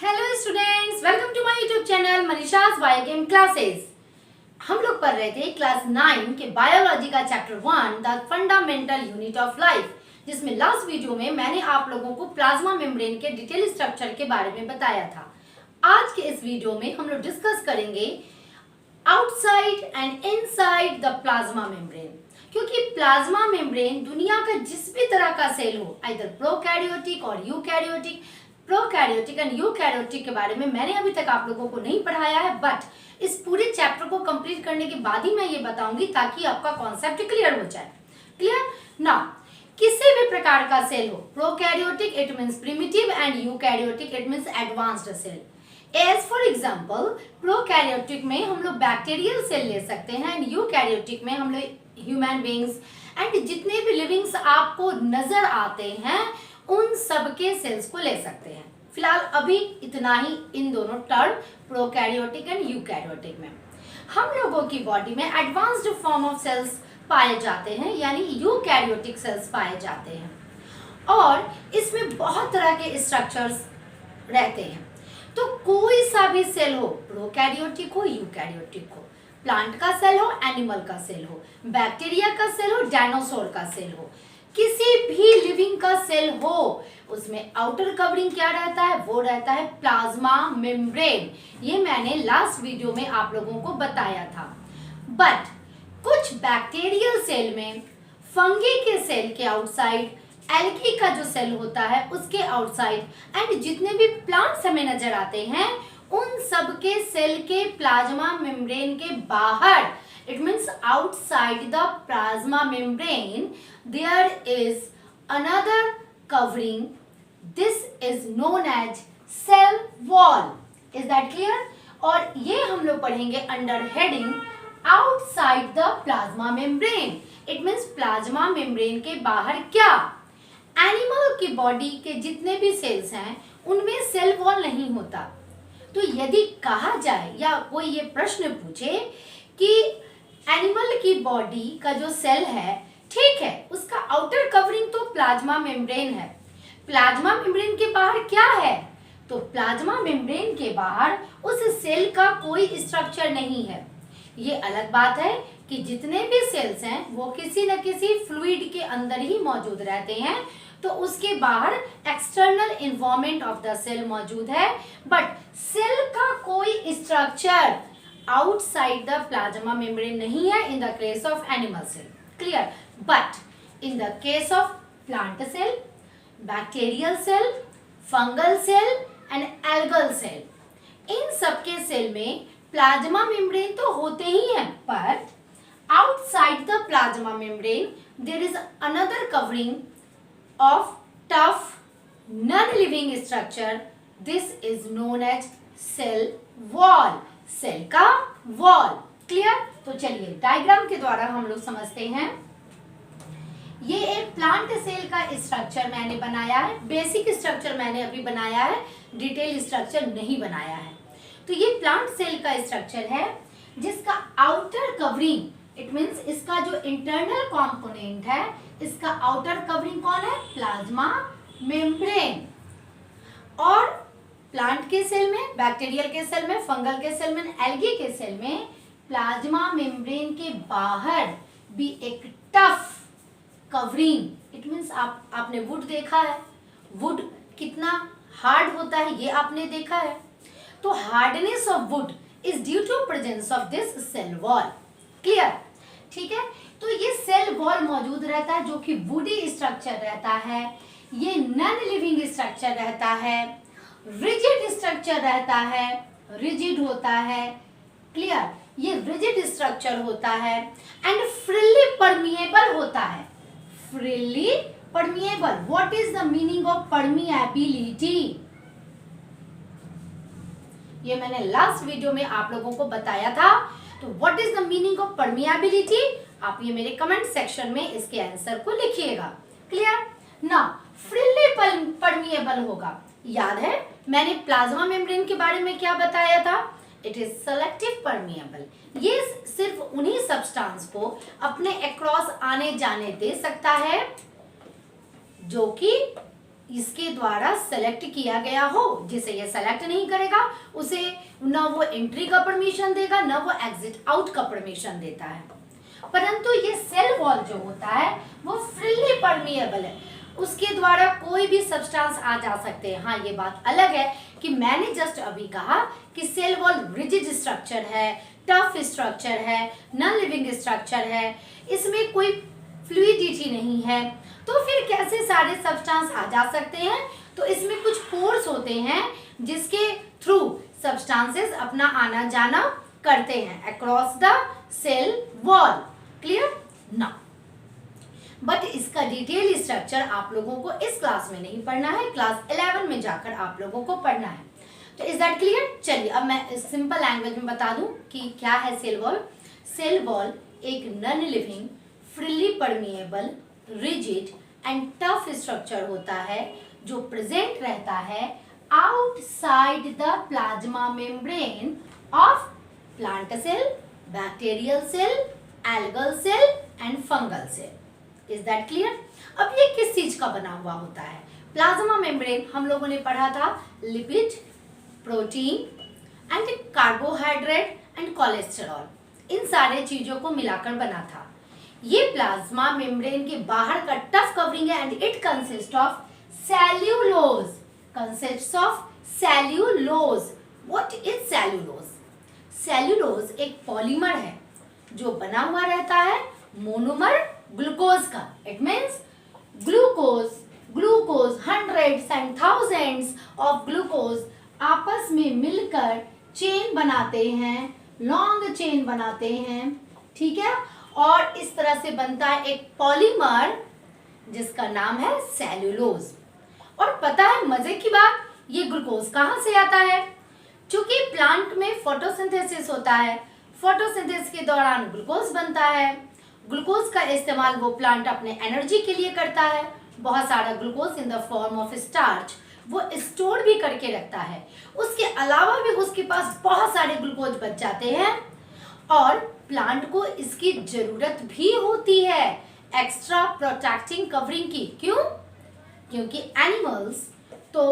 Hello students, welcome to my YouTube channel Manisha's biochem classes. हम लोग पढ़ रहे थे क्लास 9 के बायोलॉजी का chapter 1 the fundamental unit of life, जिसमें लास्ट वीडियो में मैंने आप लोगों को प्लाज्मा मेम्ब्रेन के डिटेल स्ट्रक्चर के बारे में बताया था। आज के इस वीडियो में हम लोग डिस्कस करेंगे outside and inside the plasma membrane, क्योंकि प्लाज्मा मेम्ब्रेन दुनिया का जिस भी तरह का सेल हो, आइदर प्रोकैरियोटिक और यूकैरियोटिक, प्रोकैरियोटिक एंड यूकैरियोटिक के बारे में मैंने अभी तक आप लोगों को नहीं पढ़ाया है, बट इस पूरे चैप्टर को कंप्लीट करने के बाद ही मैं ये बताऊंगी ताकि आपका कॉन्सेप्ट क्लियर हो जाए। क्लियर ना? किसी भी प्रकार का सेल हो, prokaryotic it means primitive and eukaryotic it means advanced cell. As for example, prokaryotic में हम लोग बैक्टीरियल सेल ले सकते हैं एंड यूकैरियोटिक में हम लोग ह्यूमन बींग्स एंड जितने भी लिविंग्स आपको नजर आते हैं उन सब के सेल्स को ले सकते हैं। फिलहाल अभी इतना ही इन दोनों टर्म प्रोकैरियोटिक एंड यूकैरियोटिक में। हम लोगों की बॉडी में एडवांस्ड फॉर्म ऑफ सेल्स पाए जाते हैं, यानी यूकैरियोटिक सेल्स पाए जाते हैं, और इसमें बहुत तरह के स्ट्रक्चर्स रहते हैं। तो कोई सा भी सेल हो, प्रोकैरियोटिक हो यूकैरियोटिक हो, प्लांट का सेल हो, एनिमल का सेल हो, बैक्टीरिया का सेल हो, डायनासोर का सेल हो, किसी भी लिविंग का सेल हो, उसमें आउटर कवरिंग क्या रहता है? वो रहता है प्लाज्मा मेम्ब्रेन। ये मैंने लास्ट वीडियो में आप लोगों को बताया था। बट कुछ बैक्टीरियल सेल में, फंगी के सेल के आउटसाइड, एल्गी का जो सेल होता है उसके आउटसाइड, एंड जितने भी प्लांट्स हमें नजर आते हैं उन सब के सेल के प्लाज्मा मेम्ब्रेन के बाहर, it means outside the plasma membrane there is another covering. This is known as cell wall. Is that clear? और ये हम लोग पढ़ेंगे under heading outside the plasma membrane. It means plasma membrane के बाहर क्या? एनिमल की बॉडी के जितने भी सेल्स हैं उनमें सेल वॉल नहीं होता। तो यदि कहा जाए या कोई ये प्रश्न पूछे कि एनिमल की बॉडी का जो सेल है, ठीक है, उसका आउटर कवरिंग तो प्लाज्मा मेम्ब्रेन है, प्लाज्मा मेम्ब्रेन के बाहर क्या है? तो प्लाज्मा मेम्ब्रेन के बाहर उस सेल का कोई स्ट्रक्चर नहीं है। ये अलग बात है कि जितने भी सेल्स हैं वो किसी न किसी फ्लूइड के अंदर ही मौजूद रहते हैं, तो उसके बाहर external environment of the cell मौजूद है, बट सेल का कोई structure outside the plasma membrane नहीं है in the case of animal cell. Clear? But in the case of plant cell, bacterial cell, fungal cell and algal cell, इन सबके cell में plasma membrane तो होते ही हैं, but outside the plasma membrane there is another covering of tough non-living structure. This is known as cell wall. Cell का wall. Clear? तो चलिए डायग्राम के द्वारा हम लोग समझते हैं। ये एक प्लांट सेल का स्ट्रक्चर मैंने बनाया है, बेसिक स्ट्रक्चर मैंने अभी बनाया है, डिटेल स्ट्रक्चर नहीं बनाया है। तो ये प्लांट सेल का स्ट्रक्चर है जिसका आउटर कवरिंग, इट मींस इसका जो इंटरनल कंपोनेंट है, इसका आउटर कवरिंग कौन है? Plasma membrane. और प्लांट के सेल में, बैक्टीरियल के सेल में, फंगल के सेल में, एल्गी के सेल में प्लाज्मा मेम्ब्रेन के बाहर भी एक टफ कवरिंग, इट मींस आपने वुड देखा है, वुड कितना हार्ड होता है ये आपने देखा है। तो hardness of wood is due to presence of this cell wall. Clear? ठीक है, तो ये सेल वॉल मौजूद रहता है जो कि वुडी स्ट्रक्चर रहता है, ये नॉन लिविंग स्ट्रक्चर रहता है, रिजिड स्ट्रक्चर रहता है, रिजिड होता है। क्लियर? ये रिजिड स्ट्रक्चर होता है एंड फ्रीली परमिएबल होता है। Freely permeable, what is the meaning of permeability? ये मैंने लास्ट वीडियो में आप लोगों को बताया था। तो what is the meaning of permeability? आप ये मेरे कमेंट सेक्शन में इसके आंसर को लिखिएगा। क्लियर? ना, फ्रीली परमिएबल होगा। याद है मैंने प्लाज्मा मेम्ब्रेन के बारे में क्या बताया था? It is selective permeable. ये सिर्फ उन्हीं सब्सटेंस को अपने अक्रॉस आने जाने दे सकता है जो कि इसके द्वारा सेलेक्ट किया गया हो। जिसे ये सेलेक्ट नहीं करेगा उसे ना वो एंट्री का परमिशन देगा, ना वो एग्जिट आउट का परमिशन देता है। परंतु ये सेल वॉल जो होता है वो फ्रीली परमिएबल है, उसके द्वारा कोई भी सब्सटेंस आ जा सकते हैं। हाँ, ये बात अलग है कि मैंने जस्ट अभी कहा कि सेल वॉल रिजिड स्ट्रक्चर है, टफ स्ट्रक्चर है, नॉन लिविंग स्ट्रक्चर है, इसमें कोई फ्लूइडिटी नहीं है, तो फिर कैसे सारे सब्सटेंस आ जा सकते हैं? तो इसमें कुछ फोर्स होते हैं जिसके थ्रू सब्सटेंसेस अपना आना जाना करते हैं across the cell wall. Clear ना? बट इसका डिटेल स्ट्रक्चर आप लोगों को इस क्लास में नहीं पढ़ना है, क्लास 11 में जाकर आप लोगों को पढ़ना है। तो इज दैट क्लियर? चलिए अब मैं सिंपल लैंग्वेज में बता दूं कि क्या है सेल वॉल। सेल वॉल एक non living, freely permeable, rigid and tough structure होता है जो प्रेजेंट रहता है outside the plasma membrane of plant cell, bacterial cell, algal cell and fungal cell. Is that clear? अब ये किस चीज का बना हुआ होता है? प्लाज्मा मेम्ब्रेन हम लोगों ने पढ़ा था lipid, protein and carbohydrate and cholesterol, इन सारे चीजों को मिलाकर बना था। ये प्लाज्मा मेम्ब्रेन के बाहर का टफ कवरिंग है and it consist of cellulose. Consist of cellulose. What is cellulose? Cellulose एक पॉलीमर है जो बना हुआ रहता है मोनोमर ग्लूकोज का। It means glucose hundreds and thousands of glucose आपस में मिलकर चेन बनाते हैं, लॉन्ग चेन बनाते हैं, ठीक है, और इस तरह से बनता है एक पॉलीमर जिसका नाम है सेल्यूलोज। और पता है मजे की बात, ये ग्लूकोज कहाँ से आता है? क्योंकि प्लांट में फोटोसिंथेसिस होता है, फोटोसिंथेसिस के दौरान ग्लूकोज बनता है। ग्लूकोज का इस्तेमाल वो प्लांट अपने एनर्जी के लिए करता है। बहुत सारा glucose in the form of starch वो स्टोर भी करके रखता है। उसके अलावा भी उसके पास बहुत सारे ग्लूकोज बच जाते हैं और प्लांट को इसकी जरूरत भी होती है एक्स्ट्रा प्रोटेक्टिंग कवरिंग की। क्यों? क्योंकि एनिमल्स तो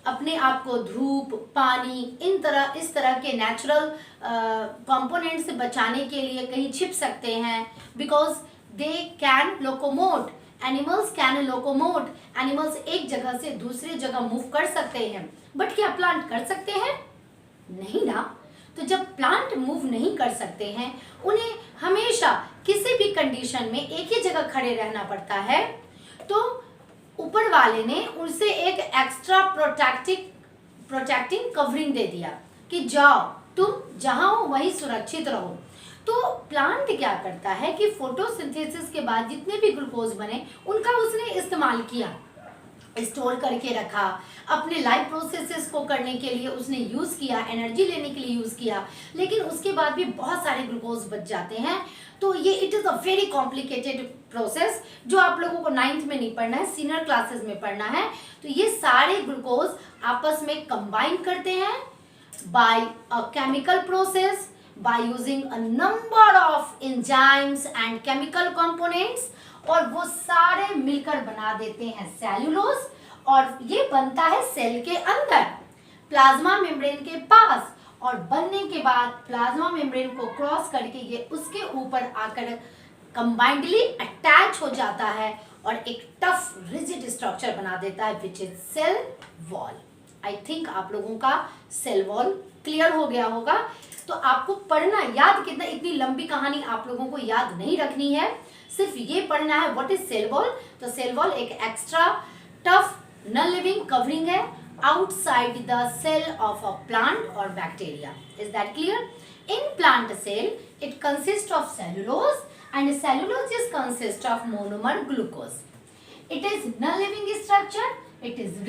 अपने आप को धूप, पानी, इस तरह के नेचुरल कंपोनेंट से बचाने के लिए कहीं छिप सकते हैं, because they can locomote. Animals can locomote. Animals एक जगह से दूसरी जगह मूव कर सकते हैं, बट क्या प्लांट कर सकते हैं? नहीं ना। तो जब प्लांट मूव नहीं कर सकते हैं, उन्हें हमेशा किसी भी कंडीशन में एक ही जगह खड़े रहना पड़ता है, तो ऊपर वाले ने उनसे एक एक्स्ट्रा प्रोटेक्टिंग कवरिंग दे दिया कि जाओ तुम जहां हो वहीं सुरक्षित रहो। तो प्लांट क्या करता है कि फोटोसिंथेसिस के बाद जितने भी ग्लूकोज बने उनका उसने इस्तेमाल किया, स्टोर करके रखा, अपने लाइफ प्रोसेसेस को करने के लिए उसने यूज़ किया, एनर्जी लेने के लिए यूज़ किया, लेकिन उसके बाद भी बहुत सारे ग्लूकोज बच जाते हैं। तो ये it is a very complicated process जो आप लोगों को 9th में नहीं पढ़ना है, सीनियर क्लासेस में पढ़ना है। तो ये सारे ग्लूकोज आपस में कंबाइन करते हैं by a chemical process, by using a number of enzymes and chemical components, और वो सारे मिलकर बना देते हैं सेल्यूलोज, और ये बनता है सेल के अंदर प्लाज्मा मेम्ब्रेन के पास, और बनने के बाद प्लाज्मा मेम्ब्रेन को क्रॉस करके ये उसके ऊपर आकर कंबाइंडली अटैच हो जाता है और एक टफ रिजिड स्ट्रक्चर बना देता है which is cell wall. I think आप लोगों का सेल वॉल क्लियर हो गया होगा। तो आपको पढ़ना याद कितना, इतनी लंबी कहानी आप लोगों को याद नहीं रखनी है, सिर्फ ये पढ़ना है व्हाट इज सेल वॉल। तो सेल वॉल एक extra tough non living covering है outside the cell of a plant और bacteria. Is that clear? In plant cell it consist of cellulose and cellulose is consist of monomer glucose. It is non living structure, it is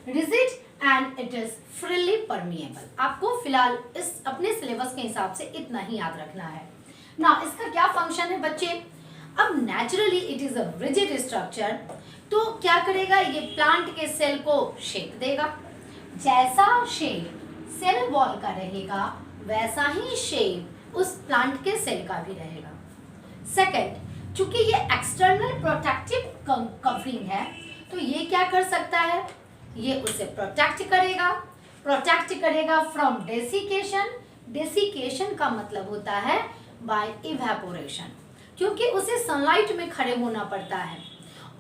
rigid and it is freely permeable. आपको फिलहाल इस अपने syllabus के हिसाब से इतना ही याद रखना है ना। इसका क्या फंक्शन है बच्चे? अब naturally it is a rigid structure, तो क्या करेगा ये प्लांट के सेल को शेप देगा। जैसा शेप सेल वॉल का रहेगा वैसा ही शेप उस प्लांट के सेल का भी रहेगा। सेकंड, चूंकि ये एक्सटर्नल प्रोटेक्टिव कवरिंग है, तो ये क्या कर सकता है, ये उसे प्रोटेक्ट करेगा फ्रॉम डेसिकेशन। डेसिकेशन का मतलब होता है बाय इवेपोरेशन, क्योंकि उसे सनलाइट में खड़े होना पड़ता है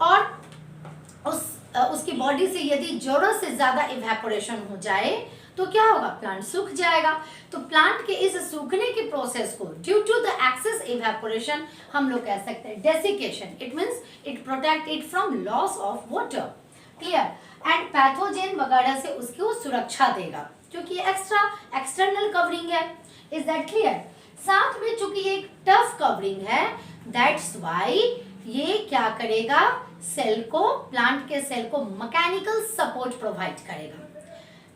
और उसकी बॉडी से यदि जरूरत से ज्यादा इवेपोरेशन हो जाए तो क्या होगा, प्लांट सूख जाएगा। तो प्लांट के इस सूखने के प्रोसेस को due to the excess evaporation हम लोग कह सकते हैं desiccation. It means it protect it from loss of water, clear, and pathogen वगैरह से उसको सुरक्षा देगा, क्योंकि एक्सटर्नल कवरिंग है। Is that clear? साथ में चूंकि एक टफ कवरिंग है, दैट्स वाई ये क्या करेगा, सेल को, प्लांट के सेल को मैकेनिकल सपोर्ट प्रोवाइड करेगा।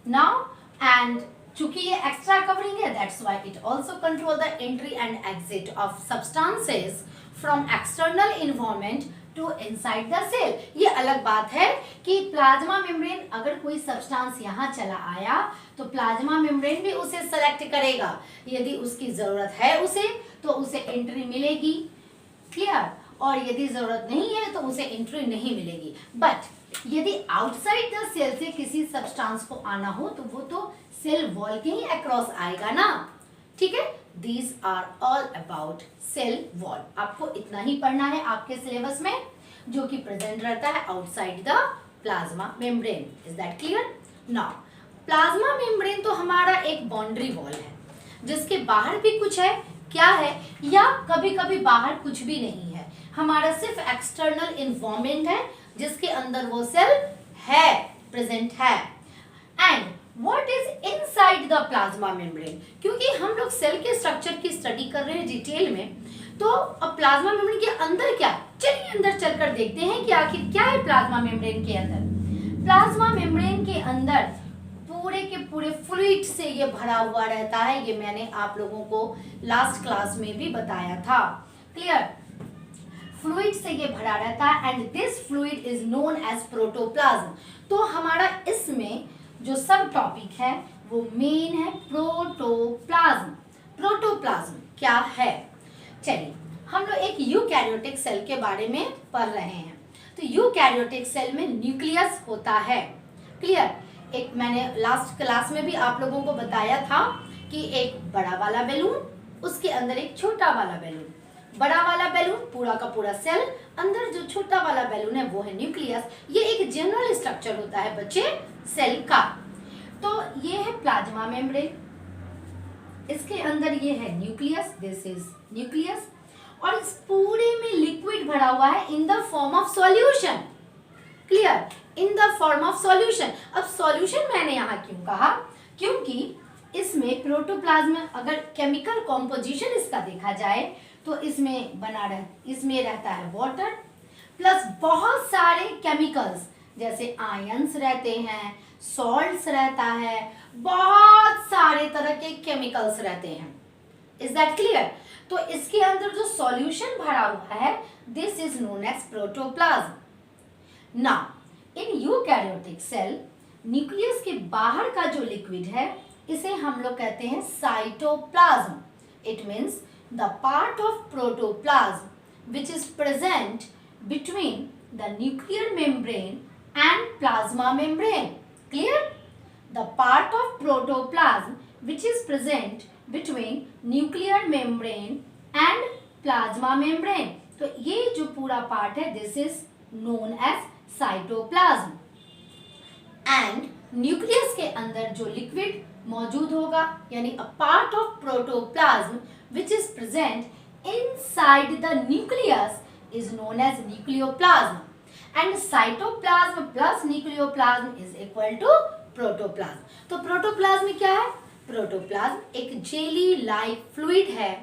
नाउ एंड चूंकि ये एक्स्ट्रा कवरिंग है, that's why it also control the entry and exit of substances from external environment to inside the cell. ये अलग बात है कि प्लाज्मा मेम्ब्रेन, अगर कोई सब्सटेंस यहाँ चला आया तो प्लाज्मा मेम्ब्रेन भी उसे सेलेक्ट करेगा, यदि उसकी जरूरत है उसे तो उसे एंट्री मिलेगी, क्लियर, और यदि जरूरत नहीं है तो उसे एंट्री नहीं मिलेगी। बट यदि आउटसाइड द सेल से किसी सब्सटेंस को आना हो तो वो तो सेल वॉल के ही अक्रॉस आएगा ना, ठीक है। These are all about cell wall. आपको इतना ही पढ़ना है आपके सिलेबस में, जो कि प्रेजेंट रहता है outside the plasma membrane. Is that clear? Now plasma membrane तो हमारा एक बाउंड्री वॉल है, जिसके बाहर भी कुछ है, क्या है, या कभी कभी बाहर कुछ भी नहीं है, हमारा सिर्फ एक्सटर्नल इन्वायरमेंट है जिसके अंदर वो सेल है, प्रेजेंट है। And what is inside the plasma membrane? क्योंकि हम लोग सेल के स्ट्रक्चर की स्टडी कर रहे हैं डिटेल में, तो अब प्लाज्मा मेम्ब्रेन के अंदर क्या, चलिए अंदर चलकर देखते हैं कि आखिर क्या है प्लाज्मा मेम्ब्रेन के अंदर। प्लाज्मा मेम्ब्रेन के अंदर पूरे के पूरे फ्लूइड से ये भरा हुआ रहता है। ये मैंने आप लोगों को लास्ट क्लास में भी बताया था, क्लियर। फ्लूइड से ये भरा रहता है and this fluid is known as protoplasm. तो हमारा इसमें जो सब टॉपिक है वो मेन है प्रोटोप्लाज्म। प्रोटोप्लाज्म क्या है? चलिए हम लोग एक यूकैरियोटिक सेल के बारे में पढ़ रहे हैं। तो यूकैरियोटिक सेल में न्यूक्लियस होता है, क्लियर। एक मैंने लास्ट क्लास में भी आप लोगों को बताया था कि एक बड़ा वाला बैलून, उसके अंदर एक छोटा वाला बैलून, बड़ा वाला बैलून पूरा का पूरा सेल, अंदर जो छोटा वाला बैलून है वो है न्यूक्लियस। ये एक जनरल स्ट्रक्चर होता है बच्चे सेल का। तो ये है प्लाज्मा मेम्ब्रेन, इसके अंदर ये है न्यूक्लियस, दिस इज न्यूक्लियस, और इस पूरे में लिक्विड भरा हुआ है in the form of solution, clear, in the form of solution. अब सॉल्यूशन मैंने यहाँ क्यों कहा, क्योंकि इसमें प्रोटोप्लाज्म अगर केमिकल कॉम्पोजिशन इसका देखा जाए तो इसमें इसमें रहता है वाटर प्लस बहुत सारे केमिकल्स, जैसे आयंस रहते हैं, सॉल्ट्स रहता है, बहुत सारे तरह के केमिकल्स रहते हैं। Is that clear? तो इसके अंदर जो सॉल्यूशन भरा हुआ है this is known as protoplasm. Now in eukaryotic cell nucleus के बाहर का जो लिक्विड है इसे हम लोग कहते हैं cytoplasm. It means the part of protoplasm which is present between the nuclear membrane and plasma membrane. Clear? The part of protoplasm which is present between nuclear membrane and plasma membrane. तो ये जो पूरा part है this is known as cytoplasm. And nucleus के अंदर जो liquid मौजूद होगा, यानी a part of protoplasm which is present inside the nucleus is known as nucleoplasm, and cytoplasm plus nucleoplasm is equal to protoplasm. तो protoplasm में क्या है? प्रोटोप्लाज्म एक जेली लाइक फ्लूइड है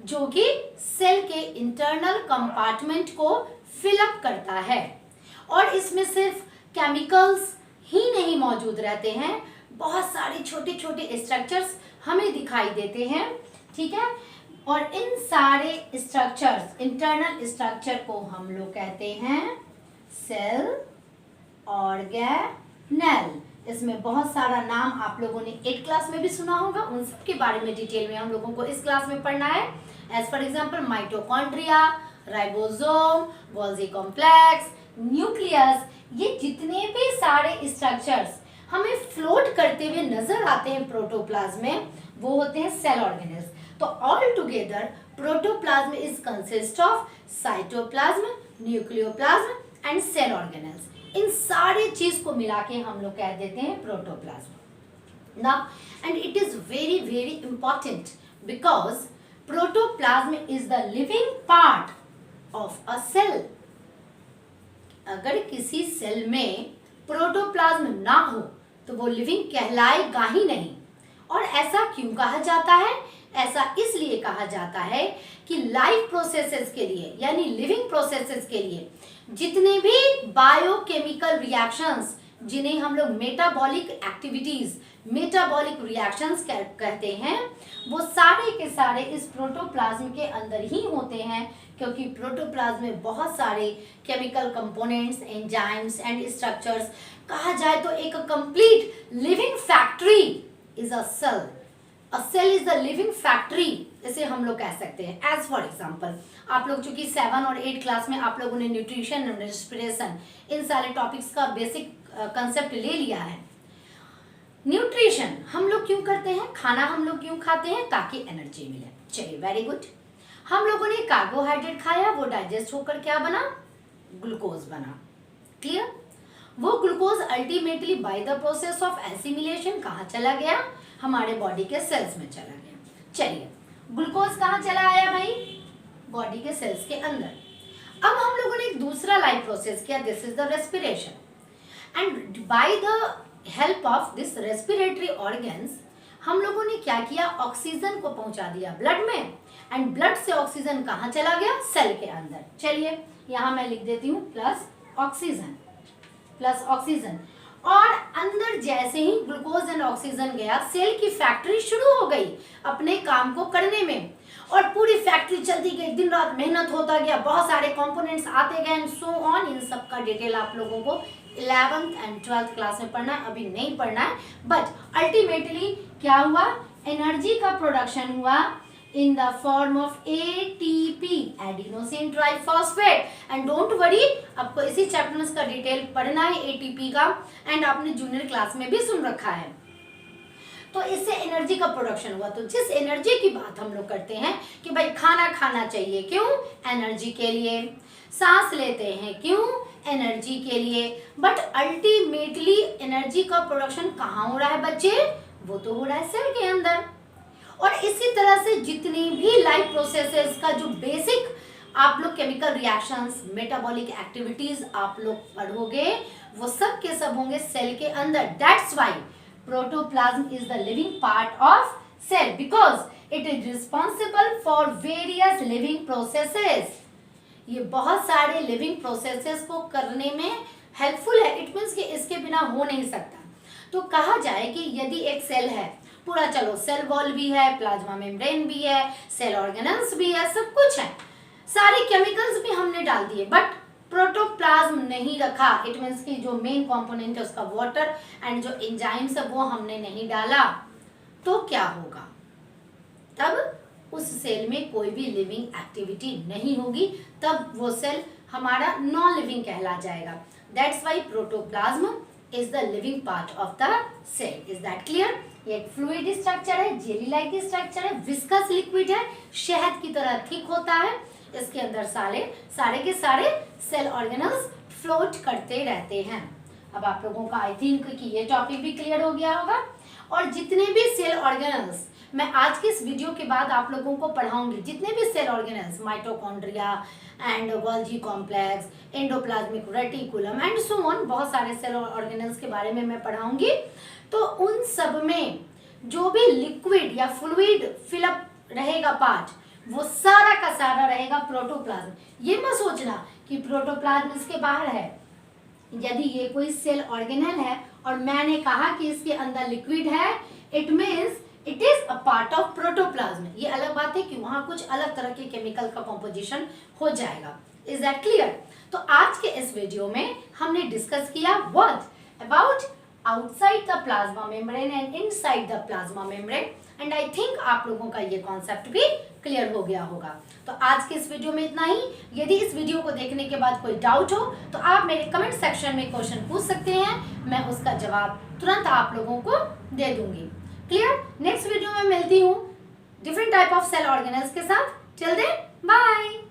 जो कि सेल के इंटरनल कंपार्टमेंट को फिल अप करता है, और इसमें सिर्फ केमिकल्स ही नहीं मौजूद रहते हैं, बहुत सारे छोटे छोटे स्ट्रक्चर्स हमें दिखाई देते हैं, ठीक है। और इन सारे स्ट्रक्चर्स, इंटरनल स्ट्रक्चर को हम लोग कहते हैं सेल ऑर्गेनेल। इसमें बहुत सारा नाम आप लोगों ने 8th क्लास में भी सुना होगा, उन सब के बारे में डिटेल में हम लोगों को इस क्लास में पढ़ना है। As for example mitochondria, ribosome, Golgi complex, nucleus, ये जितने भी सारे स्ट्रक्चर्स हमें फ्लोट करते हुए नजर आते हैं प्रोटोप्लाज्म में, वो होते हैं सेल ऑर्गेनेल्स। तो all together protoplasm is consist of cytoplasm, nucleoplasm and cell organelles. इन सारे चीज को मिला के हम लोग कह देते हैं protoplasm. Now and it is very very important because protoplasm is the living part of a cell. अगर किसी सेल में प्रोटोप्लाज्म ना हो तो वो लिविंग कहलाएगा ही नहीं। और ऐसा क्यों कहा जाता है? ऐसा इसलिए कहा जाता है कि लाइफ प्रोसेसेस के लिए यानी लिविंग प्रोसेसेस के लिए जितने भी बायोकेमिकल रिएक्शंस, जिन्हें हम लोग मेटाबॉलिक एक्टिविटीज, मेटाबॉलिक रिएक्शंस कहते हैं, वो सारे के सारे इस प्रोटोप्लाज्म के अंदर ही होते हैं, क्योंकि प्रोटोप्लाज्म में बहुत सारे chemical components, enzymes and structures, कहा जाए तो एक complete living factory is a cell. A cell is the living factory, इसे हम लोग कह सकते हैं। एज फॉर एग्जाम्पल, आप लोग चूंकि 7 और 8 क्लास में आप लोगों ने न्यूट्रिशन, रेस्पिरेशन, इन सारे टॉपिक्स का बेसिक कंसेप्ट ले लिया है। न्यूट्रिशन हम लोग क्यों करते हैं, खाना हम लोग क्यों खाते हैं? ताकि एनर्जी मिले। चलिए, वेरी गुड। हम लोगों ने कार्बोहाइड्रेट खाया, वो डाइजेस्ट होकर क्या बना? ग्लूकोज बना। क्लियर? वो glucose ultimately by the process of assimilation कहाँ चला गया? हमारे बॉडी के सेल्स में चला गया। चलिए, ग्लूकोज कहाँ चला आया भाई? बॉडी के सेल्स के अंदर। अब हम लोगों ने एक दूसरा लाइफ प्रोसेस किया, this is the respiration. And by the help of this respiratory organs हम लोगों ने क्या किया? ऑक्सीजन को पहुंचा दिया ब्लड में, एंड ब्लड से ऑक्सीजन कहाँ चला गया? सेल के अंदर। चलिए, यहाँ मैं लिख देती हूँ प्लस ऑक्सीजन, प्लस ऑक्सीजन। और अंदर जैसे ही ग्लूकोज एंड ऑक्सीजन गया, सेल की फैक्ट्री शुरू हो गई अपने काम को करने में, और पूरी फैक्ट्री चलती गई, दिन रात मेहनत होता गया, बहुत सारे कंपोनेंट्स आते गए एंड सो ऑन। इन सब का डिटेल आप लोगों को 11th एंड 12th क्लास में पढ़ना है, अभी नहीं पढ़ना है। बट अल्टीमेटली क्या हुआ? एनर्जी का प्रोडक्शन हुआ in the form of ATP, adenosine triphosphate। and don't worry, आपको इसी चैप्टर्स का डिटेल पढ़ना है ATP का, एंड आपने जूनियर क्लास में भी सुन रखा है। तो इससे एनर्जी का प्रोडक्शन हुआ। तो जिस एनर्जी की बात हम लोग करते हैं कि भाई खाना खाना चाहिए, क्यों? एनर्जी के लिए। सांस लेते हैं, क्यों? एनर्जी के लिए। बट अल्टीमेटली एनर्जी का प्रोडक्शन कहाँ हो रहा है बच्चे? वो तो हो रहा है सेल के अंदर। और इसी तरह से जितनी भी लाइफ प्रोसेसेस का जो बेसिक आप लोग केमिकल रिएक्शंस, मेटाबॉलिक एक्टिविटीज आप लोग पढ़ोगे, वो सब के सब होंगे सेल के अंदर। That's why protoplasm is the living part of cell, because it is responsible for various living processes. ये बहुत सारे लिविंग प्रोसेसेस को करने में हेल्पफुल है। इट मीन्स कि इसके बिना हो नहीं सकता। तो कहा जाए कि यदि एक सेल है पूरा, चलो सेल वॉल भी है, प्लाज्मा मेम्ब्रेन भी है, सेल ऑर्गेनल्स भी है, सब कुछ है, सारे केमिकल्स भी हमने डाल दिए, बट प्रोटोप्लाज्म नहीं रखा। इट मीन्स कि जो मेन कंपोनेंट है उसका वाटर एंड जो एंजाइम्स है वो हमने नहीं डाला, तो क्या होगा? तब उस सेल में कोई भी लिविंग एक्टिविटी नहीं होगी, तब वो सेल हमारा नॉन लिविंग कहला जाएगा। That's why protoplasm is the living part of the cell. Is that clear? ये एक फ्लूइड स्ट्रक्चर है, जेली लाइक स्ट्रक्चर है, विस्कस लिक्विड है, शहद की तरह थिक होता है। इसके अंदर सारे के सारे सेल ऑर्गेनल्स फ्लोट करते रहते हैं। अब आप लोगों का आई थिंक कि ये टॉपिक भी क्लियर हो गया होगा। और जितने भी सेल ऑर्गेनल्स मैं आज के इस वीडियो के बाद आप लोगों को पढ़ाऊंगी, जितने भी cell organelles, mitochondria and Golgi complex, endoplasmic reticulum and so on, बहुत सारे सेल ऑर्गेनल्स के बारे में मैं पढ़ाऊंगी। तो उन सब में जो भी लिक्विड या फ्लूइड फिलअप रहेगा पार्ट, वो सारा का सारा रहेगा प्रोटोप्लाज्म। ये मत सोचना कि प्रोटोप्लाज्म इसके बाहर है। यदि ये कोई सेल ऑर्गेनल है और मैंने कहा कि इसके अंदर लिक्विड है, it means it is a part of protoplasm. ये अलग बात है कि वहां कुछ अलग तरह के केमिकल का कॉम्पोजिशन हो जाएगा। Is that clear? तो आज के इस वीडियो में हमने डिस्कस किया what about outside the plasma membrane and inside the plasma membrane. And I think आप लोगों का ये कॉन्सेप्ट भी क्लियर हो गया होगा। तो आज के इस वीडियो में इतना ही। यदि इस वीडियो को देखने के बाद कोई डाउट हो तो आप मेरे कमेंट सेक्शन में क्वेश्चन पूछ सकते हैं, मैं उसका जवाब तुरंत आप लोगों को दे दूंगी। क्लियर? नेक्स्ट वीडियो में मिलती हूँ different type of cell organelles के साथ। Till then bye.